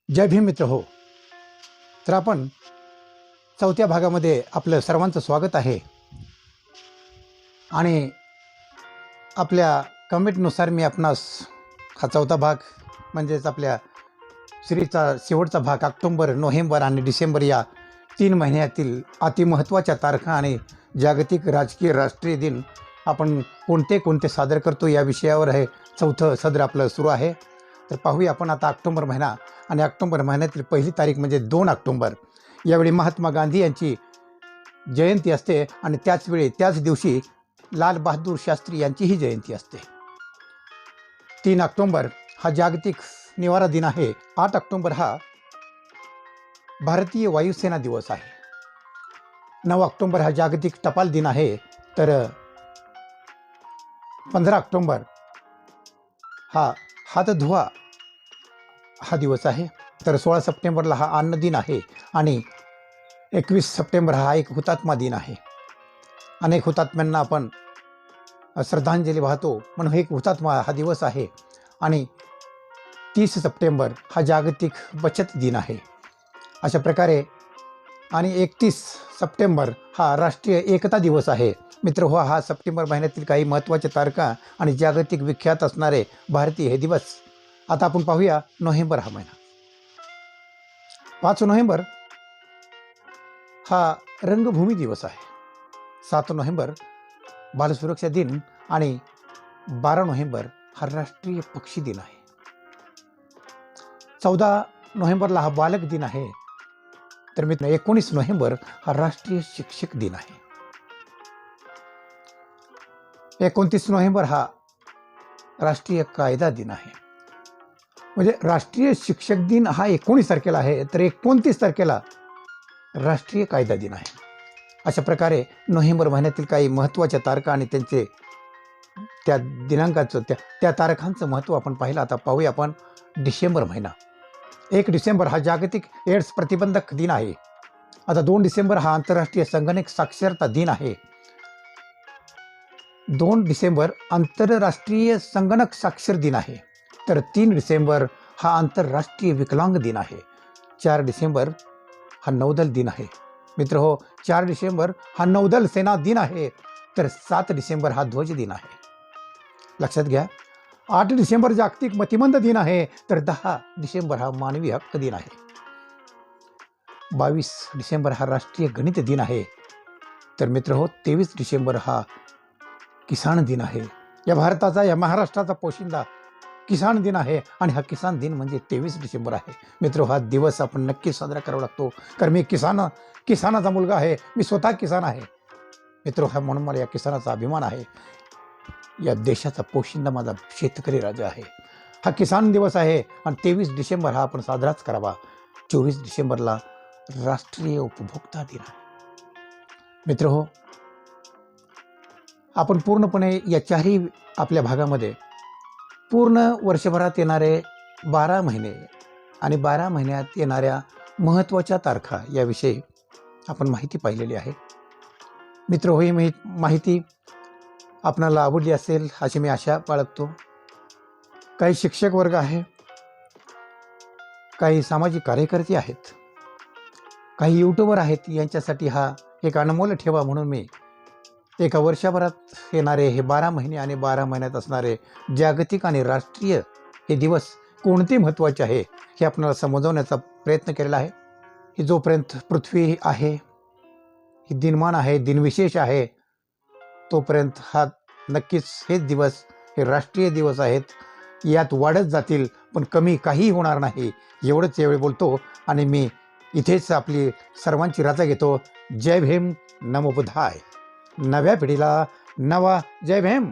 जय भीम मित्र हो. तर आपण चौथ्या भागामध्ये आपलं सर्वांचं स्वागत आहे आणि आपल्या कमेंटनुसार मी आपणास हा चौथा भाग म्हणजेच आपल्या सिरीजचा शेवटचा भाग ऑक्टोबर, नोव्हेंबर आणि डिसेंबर या 3 महिन्यातील अतिमहत्त्वाच्या तारखा आणि जागतिक राजकीय राष्ट्रीय दिन आपण कोणते सादर करतो या विषयावर हे चौथं सदर आपलं सुरू आहे. तर पाहूया आपण आता ऑक्टोबर महिना आणि ऑक्टोबर महिन्यातील पहिली तारीख म्हणजे 2 ऑक्टोबर. यावेळी महात्मा गांधी यांची जयंती असते आणि त्याच दिवशी लाल बहादूर शास्त्री यांचीही जयंती असते. 3 ऑक्टोबर हा जागतिक निवारा दिन आहे. 8 ऑक्टोबर हा भारतीय वायुसेना दिवस आहे. 9 ऑक्टोबर हा जागतिक टपाल दिन आहे. तर 15 ऑक्टोबर हा हातधुवा हा दिवस आहे. तर 16 सप्टेंबरला हा अन्न दिन आहे आणि 21 सप्टेंबर हा एक हुतात्मा दिन आहे. अनेक हुतात्म्यांना आपण श्रद्धांजली वाहतो म्हणून एक हुतात्मा हा दिवस आहे. आणि 30 सप्टेंबर हा जागतिक बचत दिन आहे. अशा प्रकारे आणि 31 सप्टेंबर हा राष्ट्रीय एकता दिवस आहे. मित्र हो, हा सप्टेंबर महिन्यातील काही महत्त्वाच्या तारखा आणि जागतिक विख्यात असणारे भारतीय हे दिवस. आता आपण पाहूया नोव्हेंबर हा महिना. 5 नोव्हेंबर हा रंगभूमी दिवस आहे. 7 नोव्हेंबर बालसुरक्षा दिन आणि 12 नोव्हेंबर हा राष्ट्रीय पक्षी दिन आहे. 14 नोव्हेंबरला हा बालक दिन आहे. तर मित्र 19 नोव्हेंबर हा राष्ट्रीय शिक्षक दिन आहे. 29 नोव्हेंबर हा राष्ट्रीय कायदा दिन आहे. म्हणजे राष्ट्रीय शिक्षक दिन हा 19 तारखेला आहे, तर 29 तारखेला राष्ट्रीय कायदा दिन आहे. अशा प्रकारे नोव्हेंबर महिन्यातील काही महत्त्वाच्या तारखा आणि त्यांचे त्या दिनांकाचं त्या तारखांचं महत्त्व आपण पाहिलं. आता पाहूया आपण डिसेंबर महिना. 1 डिसेंबर हा जागतिक एड्स प्रतिबंधक दिन आहे. आता 2 डिसेंबर हा आंतरराष्ट्रीय संगणक साक्षरता दिन आहे. 2 डिसेंबर आंतरराष्ट्रीय संगणक साक्षर दिन आहे. तर 3 डिसेंबर हा आंतरराष्ट्रीय विकलांग दिन आहे. 4 डिसेंबर हा नौदल दिन आहे. मित्र हो, 4 डिसेंबर हा नौदल सेना दिन आहे. तर 7 डिसेंबर हा ध्वज दिन आहे. लक्षात घ्या. 8 डिसेंबर जागतिक मतिमंद दिन आहे. तर 10 डिसेंबर हा मानवी हक्क दिन आहे. 22 डिसेंबर हा राष्ट्रीय गणित दिन आहे. तर मित्र हो, 23 डिसेंबर हा किसान दिन आहे. या भारताचा, या महाराष्ट्राचा पोशिंदा किसान दिन आहे आणि हा किसान दिन म्हणजे 23 डिसेंबर आहे. मित्र, हा दिवस आपण नक्की साजरा करावा लागतो, कारण मी किसानाचा मुलगा आहे. मी स्वतः किसान आहे. मित्र, हा म्हणून मला या किसानाचा अभिमान आहे. या देशाचा पोशिंदा माझा शेतकरी राजा आहे. हा किसान दिवस आहे आणि 23 डिसेंबर हा आपण साजराच करावा. 24 डिसेंबरला राष्ट्रीय उपभोक्ता दिन आहे. मित्र हो, आपण पूर्णपणे या चारही आपल्या भागामध्ये पूर्ण वर्षभरात येणारे 12 महिने आणि 12 महिन्यात येणाऱ्या महत्त्वाच्या तारखा याविषयी आपण माहिती पाहिलेली आहे. मित्र हो, ही माहिती आपणाला आवडली असेल अशी मी आशा बाळगतो. काही शिक्षक वर्ग आहे, काही सामाजिक कार्यकर्ते आहेत, काही यूट्यूबर आहेत. यांच्यासाठी हा एक अनमोल ठेवा म्हणून मी एका वर्षभरात येणारे हे 12 महिने आणि 12 महिन्यात असणारे जागतिक आणि राष्ट्रीय हे दिवस कोणते महत्त्वाचे आहे हे आपल्याला समजवण्याचा प्रयत्न केलेला आहे. ही जोपर्यंत पृथ्वी आहे, ही दिनमान आहे, दिनविशेष आहे, तोपर्यंत हा नक्कीच हेच दिवस हे राष्ट्रीय दिवस आहेत. यात वाढत जातील पण कमी काही होणार नाही. एवढंच यावेळी बोलतो आणि मी इथेच आपली सर्वांची रजा घेतो. जय भीम, नमो बुद्धाय. नव्या पिढीला नवा जय भीम.